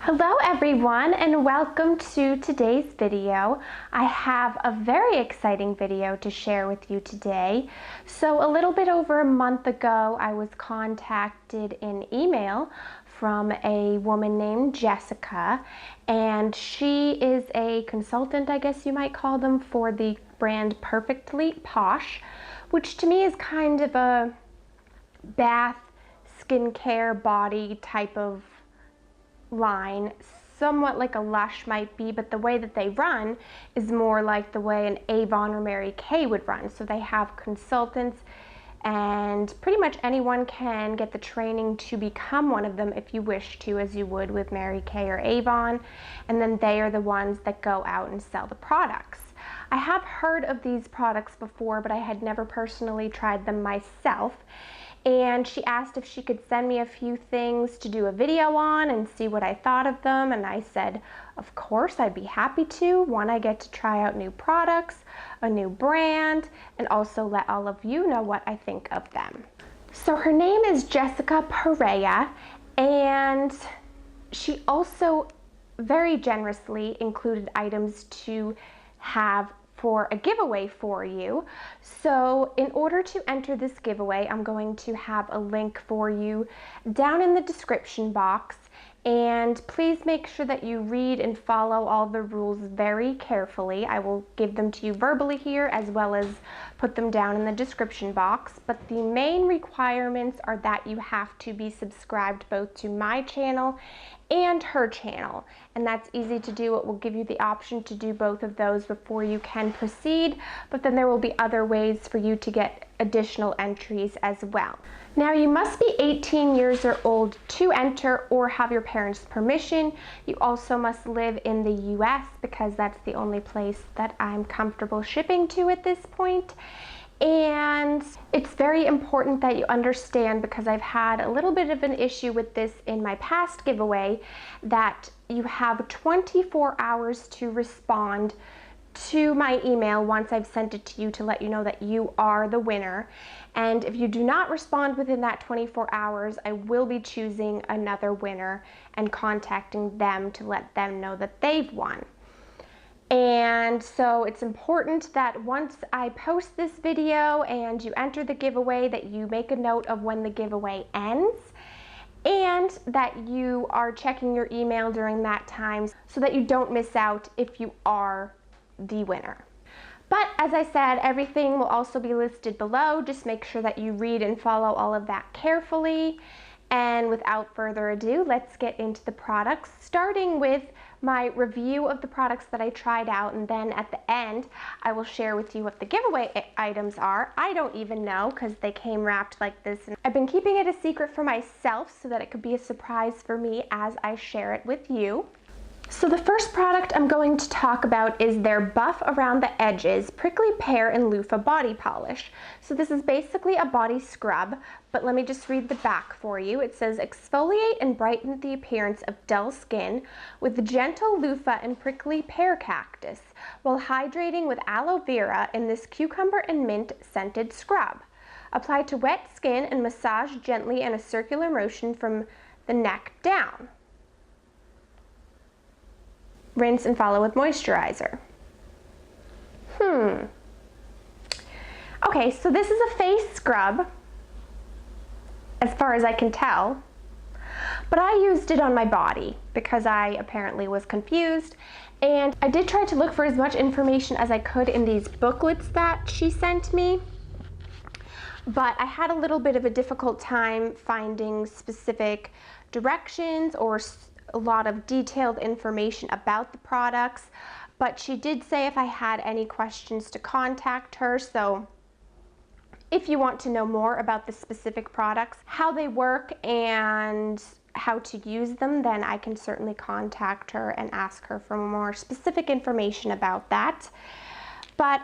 Hello everyone and welcome to today's video. I have a very exciting video to share with you today. So a little bit over a month ago, I was contacted in email from a woman named Jessica, and she is a consultant, I guess you might call them, for the brand Perfectly Posh, which to me is kind of a bath, skincare, body type of line, somewhat like a Lush might be, but the way that they run is more like the way an Avon or Mary Kay would run. So they have consultants, and pretty much anyone can get the training to become one of them if you wish to, as you would with Mary Kay or Avon, and then they are the ones that go out and sell the products. I have heard of these products before, but I had never personally tried them myself. And she asked if she could send me a few things to do a video on and see what I thought of them, and I said, of course, I'd be happy to. One, I get to try out new products, a new brand, and also let all of you know what I think of them. So her name is Jessica Perea, and she also very generously included items to have for a giveaway for you. So in order to enter this giveaway, I'm going to have a link for you down in the description box, and please make sure that you read and follow all the rules very carefully. I will give them to you verbally here as well as put them down in the description box, but the main requirements are that you have to be subscribed both to my channel and her channel, and that's easy to do. It will give you the option to do both of those before you can proceed, but then there will be other ways for you to get additional entries as well. Now, you must be 18 years or old to enter or have your parents' permission. You also must live in the US because that's the only place that I'm comfortable shipping to at this point. And it's very important that you understand, because I've had a little bit of an issue with this in my past giveaway, that you have 24 hours to respond to my email once I've sent it to you to let you know that you are the winner. And if you do not respond within that 24 hours, I will be choosing another winner and contacting them to let them know that they've won. And so it's important that once I post this video and you enter the giveaway, that you make a note of when the giveaway ends, and that you are checking your email during that time so that you don't miss out if you are the winner. But as I said, everything will also be listed below. Just make sure that you read and follow all of that carefully. And without further ado, let's get into the products, starting with my review of the products that I tried out, and then at the end I will share with you what the giveaway items are. I don't even know, because they came wrapped like this, and I've been keeping it a secret for myself so that it could be a surprise for me as I share it with you. So the first product I'm going to talk about is their Buff Around the Edges Prickly Pear and Loofah Body Polish. So this is basically a body scrub, but let me just read the back for you. It says, exfoliate and brighten the appearance of dull skin with the gentle loofah and prickly pear cactus, while hydrating with aloe vera in this cucumber and mint scented scrub. Apply to wet skin and massage gently in a circular motion from the neck down. Rinse and follow with moisturizer. Okay, so this is a face scrub, as far as I can tell, but I used it on my body because I apparently was confused, and I did try to look for as much information as I could in these booklets that she sent me, but I had a little bit of a difficult time finding specific directions or a lot of detailed information about the products, but she did say if I had any questions to contact her. So if you want to know more about the specific products, how they work, and how to use them, then I can certainly contact her and ask her for more specific information about that. But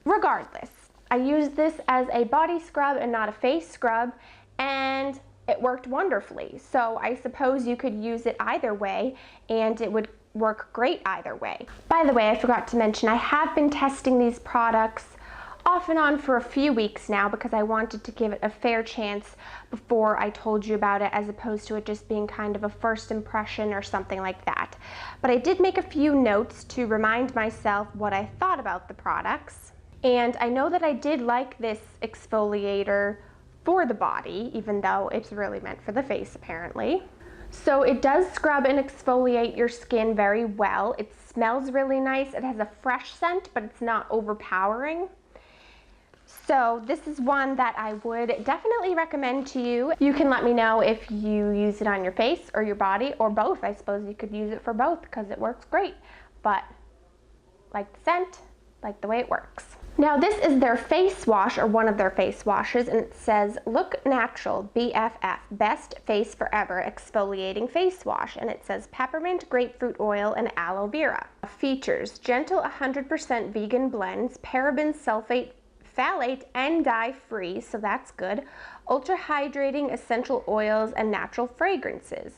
regardless, I used this as a body scrub and not a face scrub, and it worked wonderfully. So I suppose you could use it either way, and it would work great either way. By the way, I forgot to mention, I have been testing these products off and on for a few weeks now because I wanted to give it a fair chance before I told you about it, as opposed to it just being kind of a first impression or something like that. But I did make a few notes to remind myself what I thought about the products. And I know that I did like this exfoliator for the body, even though it's really meant for the face apparently. So it does scrub and exfoliate your skin very well. It smells really nice. It has a fresh scent, but it's not overpowering. So this is one that I would definitely recommend to you. You can let me know if you use it on your face or your body or both. I suppose you could use it for both because it works great. But like the scent, like the way it works. Now this is their face wash, or one of their face washes, and it says Look Natural BFF Best Face Forever Exfoliating Face Wash, and it says peppermint, grapefruit oil, and aloe vera. Features gentle 100% vegan blends, paraben, sulfate, phthalate, and dye free, so that's good, ultra hydrating essential oils, and natural fragrances.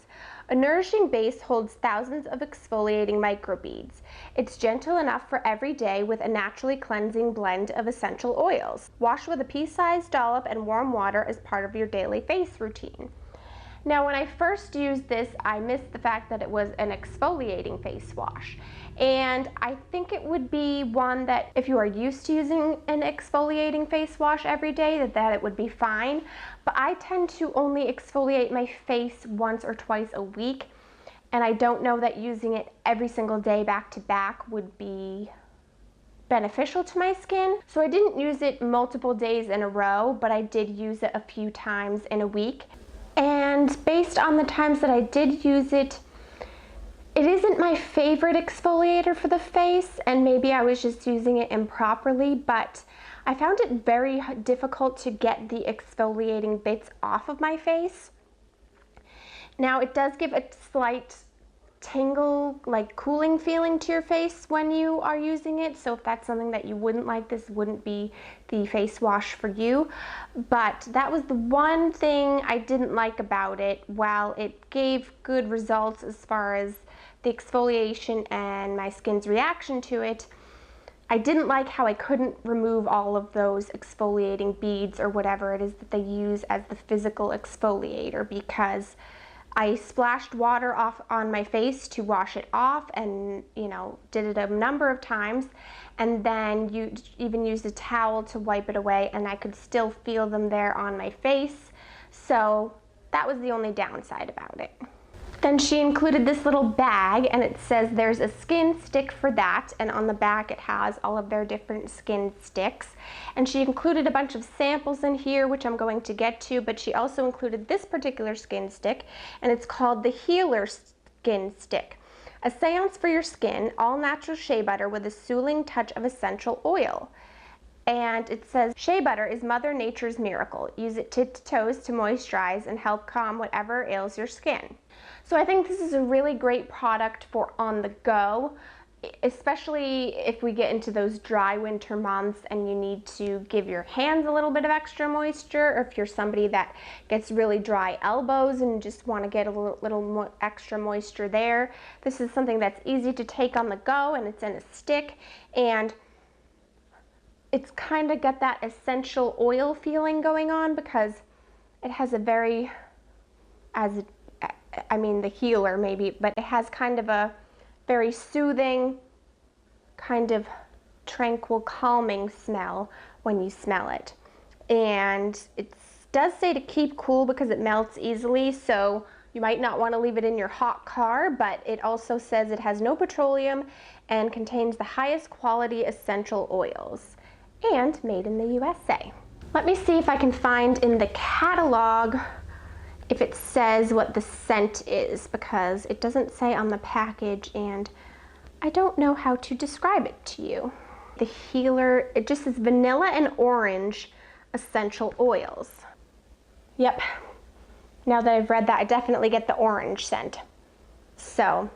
A nourishing base holds thousands of exfoliating microbeads. It's gentle enough for every day with a naturally cleansing blend of essential oils. Wash with a pea-sized dollop and warm water as part of your daily face routine. Now, when I first used this, I missed the fact that it was an exfoliating face wash. And I think it would be one that if you are used to using an exfoliating face wash every day, that it would be fine. But I tend to only exfoliate my face once or twice a week. And I don't know that using it every single day back to back would be beneficial to my skin. So I didn't use it multiple days in a row, but I did use it a few times in a week. And based on the times that I did use it, it isn't my favorite exfoliator for the face, and maybe I was just using it improperly, but I found it very difficult to get the exfoliating bits off of my face. Now it does give a slight tingle, like cooling feeling to your face when you are using it, so if that's something that you wouldn't like, this wouldn't be the face wash for you. But that was the one thing I didn't like about it. While it gave good results as far as the exfoliation and my skin's reaction to it, I didn't like how I couldn't remove all of those exfoliating beads or whatever it is that they use as the physical exfoliator, because I splashed water off on my face to wash it off, and did it a number of times, and then you even used a towel to wipe it away, and I could still feel them there on my face. So that was the only downside about it. Then she included this little bag, and it says there's a skin stick for that, and on the back it has all of their different skin sticks. And she included a bunch of samples in here, which I'm going to get to, but she also included this particular skin stick, and it's called the Healer Skin Stick. A seance for your skin, all natural shea butter with a soothing touch of essential oil. And it says, shea butter is Mother Nature's miracle. Use it tip to toes to moisturize and help calm whatever ails your skin. So I think this is a really great product for on the go, especially if we get into those dry winter months and you need to give your hands a little bit of extra moisture, or if you're somebody that gets really dry elbows and just want to get a little extra moisture there. This is something that's easy to take on the go, and it's in a stick, and it's kind of got that essential oil feeling going on because it has a very, the healer maybe, but it has kind of a very soothing, kind of tranquil, calming smell when you smell it. And it does say to keep cool because it melts easily, so you might not want to leave it in your hot car, but it also says it has no petroleum and contains the highest quality essential oils, and made in the USA. Let me see if I can find in the catalog if it says what the scent is, because it doesn't say on the package and I don't know how to describe it to you. The Healer, it just says vanilla and orange essential oils. Yep, now that I've read that, I definitely get the orange scent. So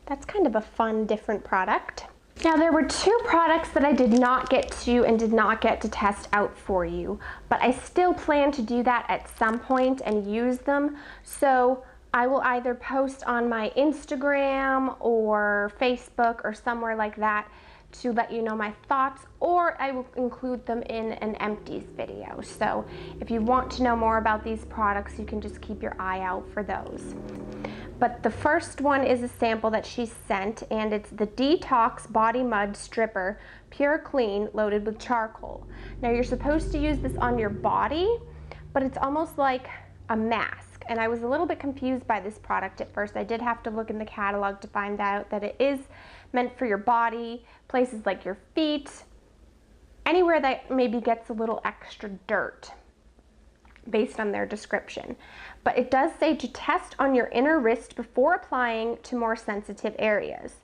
that's kind of a fun, different product. Now there were two products that I did not get to test out for you, but I still plan to do that at some point and use them. So I will either post on my Instagram or Facebook or somewhere like that to let you know my thoughts, or I will include them in an empties video. So if you want to know more about these products, you can just keep your eye out for those. But the first one is a sample that she sent, and it's the Detox Body Mud Stripper Pure Clean loaded with charcoal. Now you're supposed to use this on your body, but it's almost like a mask. And I was a little bit confused by this product at first. I did have to look in the catalog to find out that it is meant for your body, places like your feet, anywhere that maybe gets a little extra dirt based on their description. But it does say to test on your inner wrist before applying to more sensitive areas.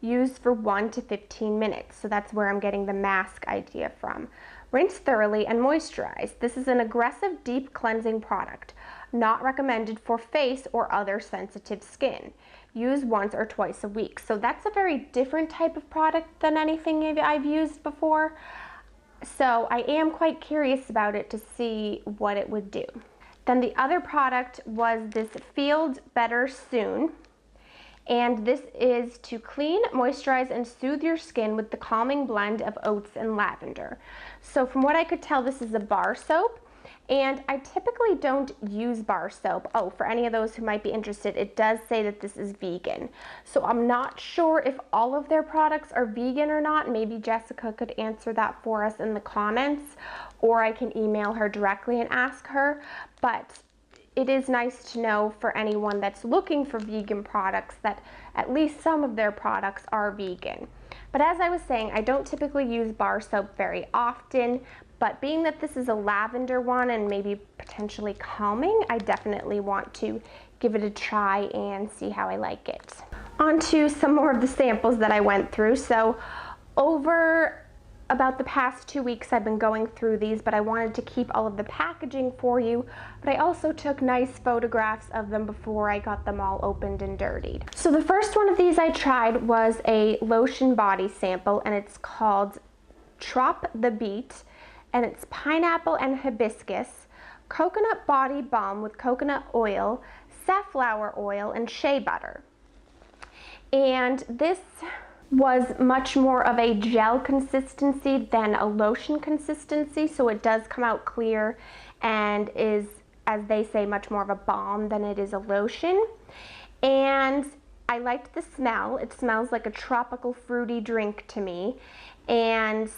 Use for 1 to 15 minutes. So that's where I'm getting the mask idea from. Rinse thoroughly and moisturize. This is an aggressive, deep cleansing product, not recommended for face or other sensitive skin. Use once or twice a week. So that's a very different type of product than anything I've used before. So I am quite curious about it to see what it would do. Then the other product was this Feel Better Soon. And this is to clean, moisturize, and soothe your skin with the calming blend of oats and lavender. So from what I could tell, this is a bar soap. And I typically don't use bar soap. Oh, for any of those who might be interested, it does say that this is vegan. So I'm not sure if all of their products are vegan or not. Maybe Jessica could answer that for us in the comments, or I can email her directly and ask her. But it is nice to know for anyone that's looking for vegan products that at least some of their products are vegan. But as I was saying, I don't typically use bar soap very often, but being that this is a lavender one and maybe potentially calming, I definitely want to give it a try and see how I like it. On to some more of the samples that I went through. So over about the past 2 weeks I've been going through these, but I wanted to keep all of the packaging for you, but I also took nice photographs of them before I got them all opened and dirtied. So the first one of these I tried was a lotion body sample, and it's called Trop the Beat, and it's pineapple and hibiscus, coconut body balm with coconut oil, safflower oil, and shea butter. And this was much more of a gel consistency than a lotion consistency, so it does come out clear and is, as they say, much more of a balm than it is a lotion. And I liked the smell. It smells like a tropical fruity drink to me. And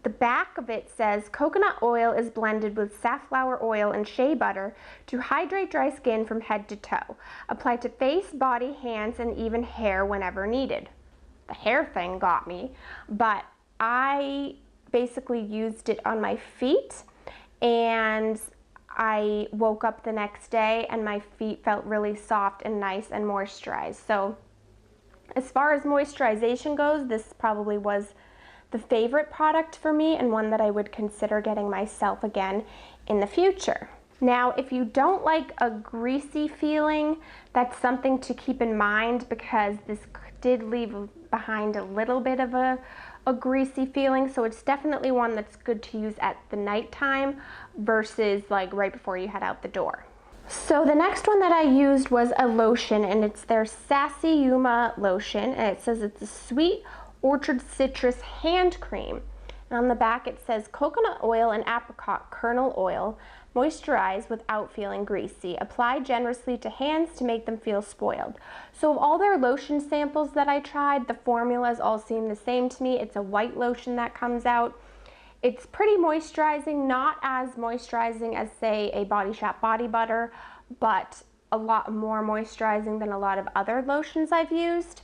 the back of it says coconut oil is blended with safflower oil and shea butter to hydrate dry skin from head to toe. Apply to face, body, hands, and even hair whenever needed. The hair thing got me, but I basically used it on my feet, and I woke up the next day and my feet felt really soft and nice and moisturized. So as far as moisturization goes, this probably was the favorite product for me and one that I would consider getting myself again in the future. Now, if you don't like a greasy feeling, that's something to keep in mind, because this did leave behind a little bit of a greasy feeling, so it's definitely one that's good to use at the nighttime versus like right before you head out the door. So the next one that I used was a lotion, and it's their Sassy Yuma lotion, and it says it's a sweet orchard citrus hand cream. And on the back it says coconut oil and apricot kernel oil. Moisturize without feeling greasy. Apply generously to hands to make them feel spoiled. So of all their lotion samples that I tried, the formulas all seem the same to me. It's a white lotion that comes out. It's pretty moisturizing, not as moisturizing as, say, a Body Shop body butter, but a lot more moisturizing than a lot of other lotions I've used.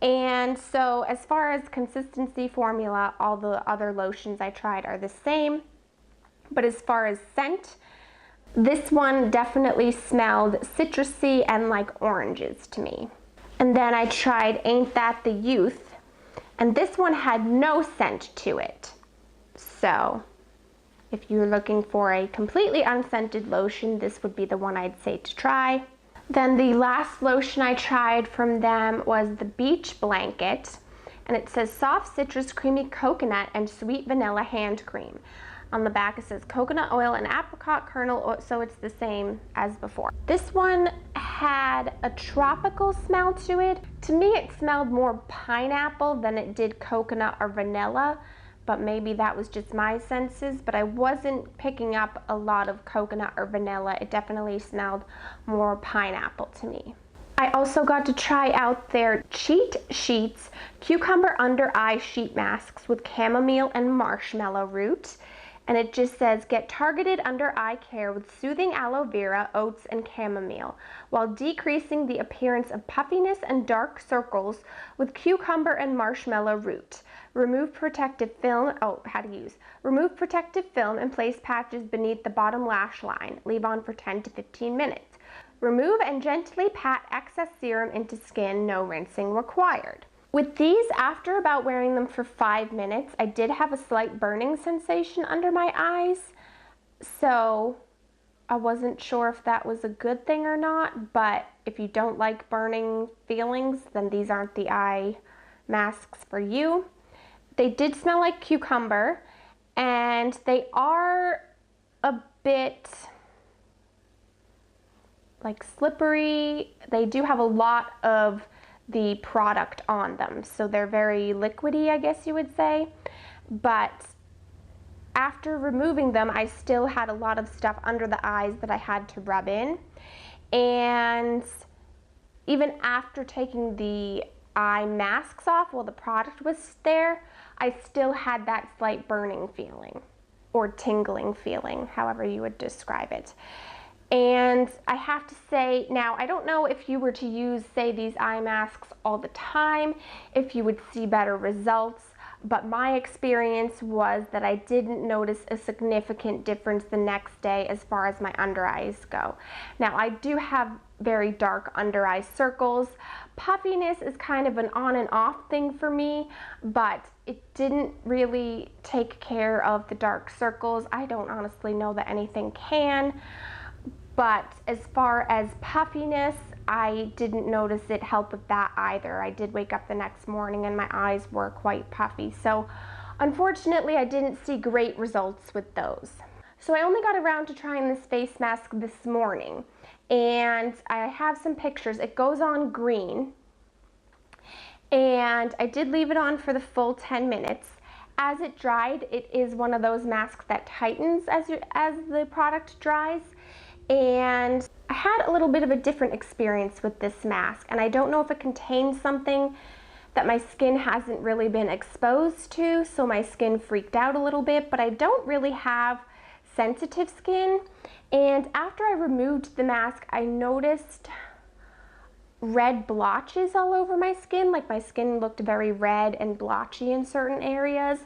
And so as far as consistency, formula, all the other lotions I tried are the same. But as far as scent, this one definitely smelled citrusy and like oranges to me. And then I tried Ain't That the Youth, and this one had no scent to it. So if you're looking for a completely unscented lotion, this would be the one I'd say to try. Then the last lotion I tried from them was the Beach Blanket, and it says soft citrus, creamy coconut, and sweet vanilla hand cream. On the back it says coconut oil and apricot kernel oil, so it's the same as before. This one had a tropical smell to it. To me it smelled more pineapple than it did coconut or vanilla, but maybe that was just my senses, but I wasn't picking up a lot of coconut or vanilla. It definitely smelled more pineapple to me. I also got to try out their Cheat Sheets Cucumber Under Eye Sheet Masks with chamomile and marshmallow root. And it just says, get targeted under eye care with soothing aloe vera, oats, and chamomile, while decreasing the appearance of puffiness and dark circles with cucumber and marshmallow root. Remove protective film, remove protective film and place patches beneath the bottom lash line. Leave on for 10 to 15 minutes. Remove and gently pat excess serum into skin, no rinsing required. With these, after about wearing them for 5 minutes, I did have a slight burning sensation under my eyes, so I wasn't sure if that was a good thing or not, but if you don't like burning feelings, then these aren't the eye masks for you. They did smell like cucumber, and they are a bit like slippery. They do have a lot of the product on them, so they're very liquidy, I guess you would say. But after removing them, I still had a lot of stuff under the eyes that I had to rub in, and even after taking the eye masks off while the product was there, I still had that slight burning feeling or tingling feeling, however you would describe it. And I have to say, now I don't know if you were to use, say, these eye masks all the time, if you would see better results, but my experience was that I didn't notice a significant difference the next day as far as my under eyes go. Now I do have very dark under eye circles. Puffiness is kind of an on and off thing for me, but it didn't really take care of the dark circles. I don't honestly know that anything can. But as far as puffiness, I didn't notice it help with that either. I did wake up the next morning and my eyes were quite puffy. So unfortunately, I didn't see great results with those. So I only got around to trying this face mask this morning, and I have some pictures. It goes on green, and I did leave it on for the full 10 minutes. As it dried, it is one of those masks that tightens as the product dries. And I had a little bit of a different experience with this mask, and I don't know if it contains something that my skin hasn't really been exposed to, so my skin freaked out a little bit, but I don't really have sensitive skin. And after I removed the mask, I noticed red blotches all over my skin. Like, my skin looked very red and blotchy in certain areas.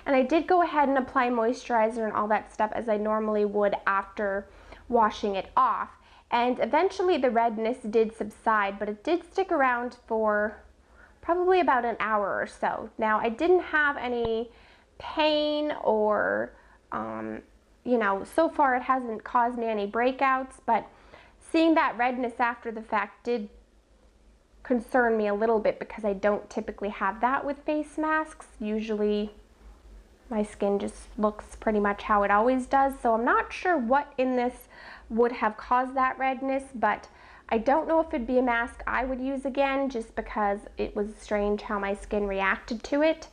And I did go ahead and apply moisturizer and all that stuff as I normally would after washing it off, and eventually the redness did subside, but it did stick around for probably about an hour or so. Now, I didn't have any pain or you know, so far it hasn't caused me any breakouts, but seeing that redness after the fact did concern me a little bit, because I don't typically have that with face masks. Usually my skin just looks pretty much how it always does, so I'm not sure what in this would have caused that redness, but I don't know if it'd be a mask I would use again, just because it was strange how my skin reacted to it.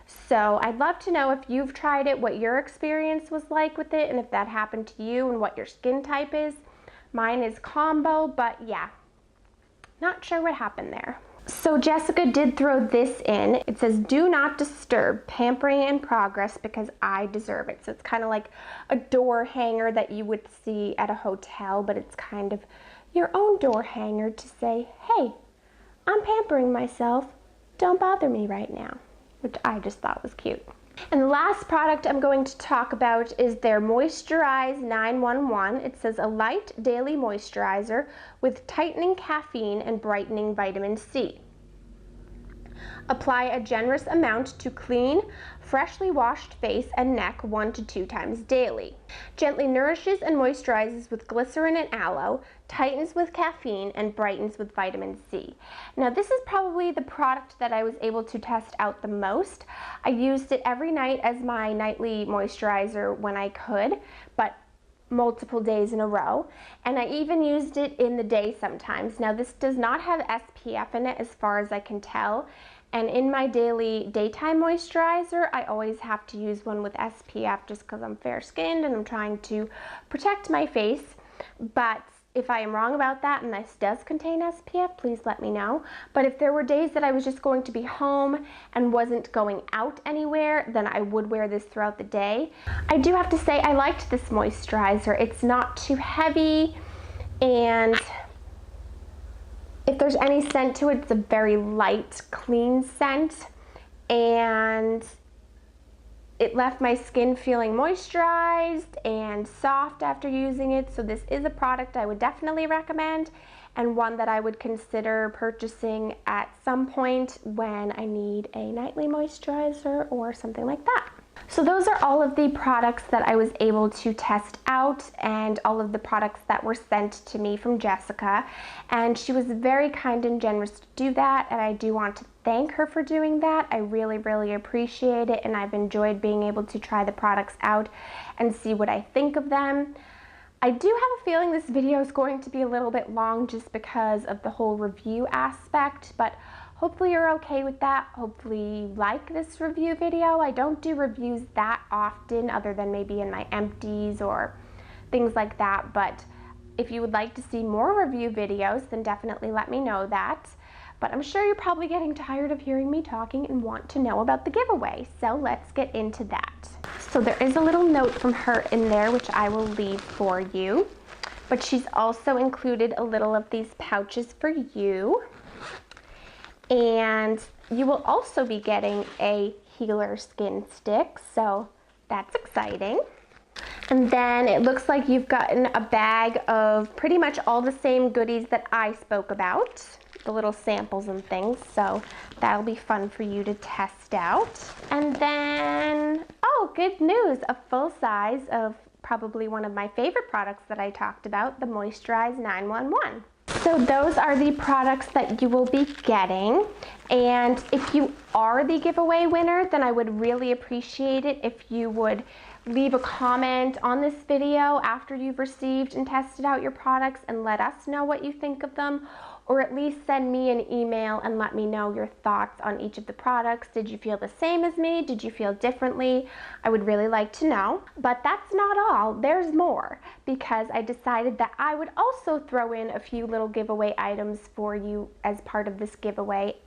So I'd love to know if you've tried it, what your experience was like with it, and if that happened to you, and what your skin type is. Mine is combo, but yeah, not sure what happened there. So Jessica did throw this in. It says, do not disturb, pampering in progress because I deserve it. So it's kind of like a door hanger that you would see at a hotel, but it's kind of your own door hanger to say, hey, I'm pampering myself. Don't bother me right now, which I just thought was cute. And the last product I'm going to talk about is their Moisturize 911. It says a light daily moisturizer with tightening caffeine and brightening vitamin C. Apply a generous amount to clean, freshly washed face and neck 1 to 2 times daily. Gently nourishes and moisturizes with glycerin and aloe, tightens with caffeine, and brightens with vitamin C. Now this is probably the product that I was able to test out the most. I used it every night as my nightly moisturizer when I could, but multiple days in a row, and I even used it in the day sometimes. Now this does not have SPF in it as far as I can tell, and in my daily daytime moisturizer I always have to use one with SPF just because I'm fair skinned and I'm trying to protect my face. But if I am wrong about that and this does contain SPF, please let me know. But if there were days that I was just going to be home and wasn't going out anywhere, then I would wear this throughout the day. I do have to say I liked this moisturizer. It's not too heavy, and if there's any scent to it, it's a very light, clean scent, and it left my skin feeling moisturized and soft after using it. So this is a product I would definitely recommend, and one that I would consider purchasing at some point when I need a nightly moisturizer or something like that. So those are all of the products that I was able to test out, and all of the products that were sent to me from Jessica, and she was very kind and generous to do that, and I do want to thank her for doing that. I really appreciate it, and I've enjoyed being able to try the products out and see what I think of them. I do have a feeling this video is going to be a little bit long just because of the whole review aspect, but hopefully you're okay with that. Hopefully you like this review video. I don't do reviews that often other than maybe in my empties or things like that, but if you would like to see more review videos, then definitely let me know that. But I'm sure you're probably getting tired of hearing me talking and want to know about the giveaway, so let's get into that. So there is a little note from her in there which I will leave for you, but she's also included a little of these pouches for you, and you will also be getting a healer skin stick, so that's exciting. And then it looks like you've gotten a bag of pretty much all the same goodies that I spoke about, the little samples and things, so that'll be fun for you to test out. And then, oh, good news, a full size of probably one of my favorite products that I talked about, the Moisturize 911. So those are the products that you will be getting, and if you are the giveaway winner, then I would really appreciate it if you would leave a comment on this video after you've received and tested out your products and let us know what you think of them, or at least send me an email and let me know your thoughts on each of the products. Did you feel the same as me? Did you feel differently? I would really like to know. But that's not all. There's more, because I decided that I would also throw in a few little giveaway items for you as part of this giveaway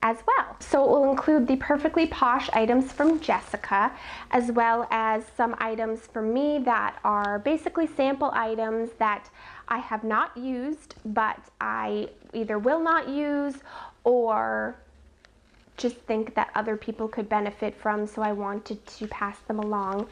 as well. So it will include the Perfectly Posh items from Jessica, as well as some items from me that are basically sample items that I have not used, but I either will not use or just think that other people could benefit from, so I wanted to pass them along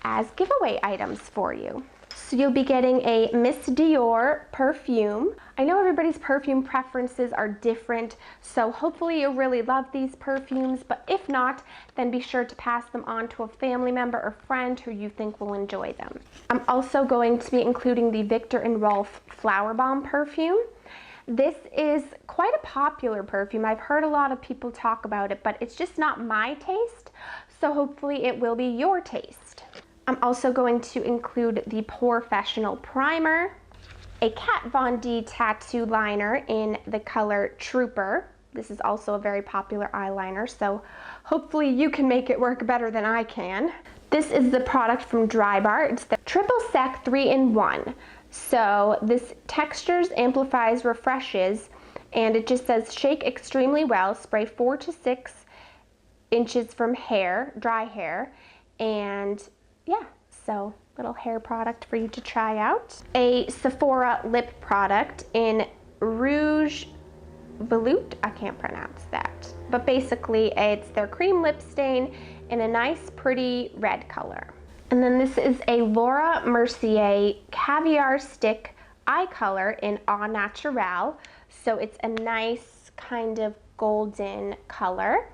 as giveaway items for you. So you'll be getting a Miss Dior perfume. I know everybody's perfume preferences are different, so hopefully you'll really love these perfumes, but if not, then be sure to pass them on to a family member or friend who you think will enjoy them. I'm also going to be including the Viktor and Rolf Flower Bomb perfume. This is quite a popular perfume. I've heard a lot of people talk about it, but it's just not my taste, so hopefully it will be your taste. I'm also going to include the Professional Primer, a Kat Von D tattoo liner in the color Trooper. This is also a very popular eyeliner, so hopefully you can make it work better than I can. This is the product from Drybar. It's the Triple Sec 3-in-1. So this textures, amplifies, refreshes, and it just says shake extremely well, spray 4 to 6 inches from hair, dry hair, and yeah, so little hair product for you to try out. A Sephora lip product in Rouge Veloute, I can't pronounce that, but basically it's their cream lip stain in a nice pretty red color. And then this is a Laura Mercier Caviar Stick eye color in Au Naturel, so it's a nice kind of golden color.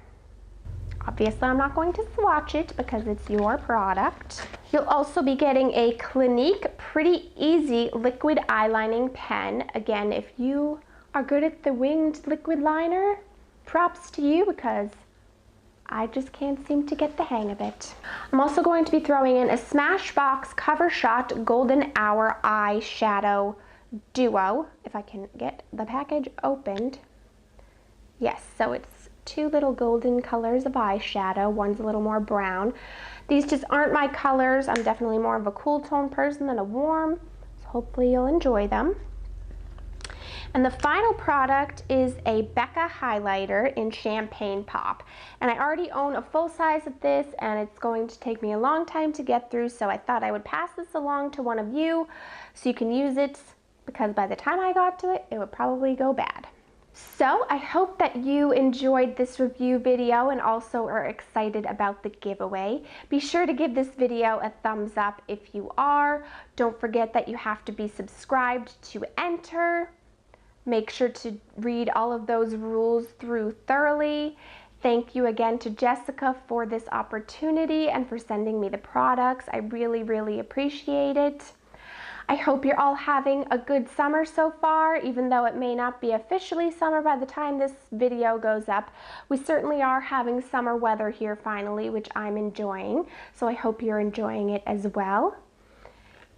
Obviously, I'm not going to swatch it because it's your product. You'll also be getting a Clinique Pretty Easy liquid eyelining pen. Again, if you are good at the winged liquid liner, props to you because I just can't seem to get the hang of it. I'm also going to be throwing in a Smashbox Cover Shot Golden Hour Eyeshadow Duo, if I can get the package opened. Yes, so it's two little golden colors of eyeshadow. One's a little more brown. These just aren't my colors. I'm definitely more of a cool tone person than a warm, so hopefully you'll enjoy them. And the final product is a Becca highlighter in Champagne Pop. And I already own a full size of this, and it's going to take me a long time to get through, so I thought I would pass this along to one of you so you can use it, because by the time I got to it, it would probably go bad. So I hope that you enjoyed this review video and also are excited about the giveaway. Be sure to give this video a thumbs up if you are. Don't forget that you have to be subscribed to enter. Make sure to read all of those rules through thoroughly. Thank you again to Jessica for this opportunity and for sending me the products. I really, really appreciate it. I hope you're all having a good summer so far, even though it may not be officially summer by the time this video goes up. We certainly are having summer weather here finally, which I'm enjoying. So I hope you're enjoying it as well.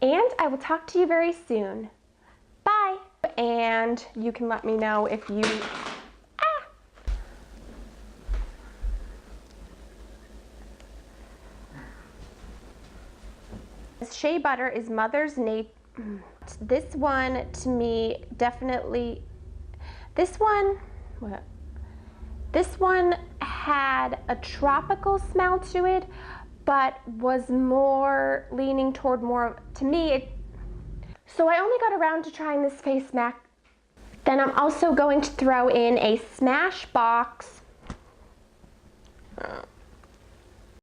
And I will talk to you very soon. Bye. And you can let me know if you... Shea Butter is Mother's Nature. This one to me definitely, this one had a tropical smell to it, but was more leaning toward more, to me, so I only got around to trying this face mask. Then I'm also going to throw in a Smashbox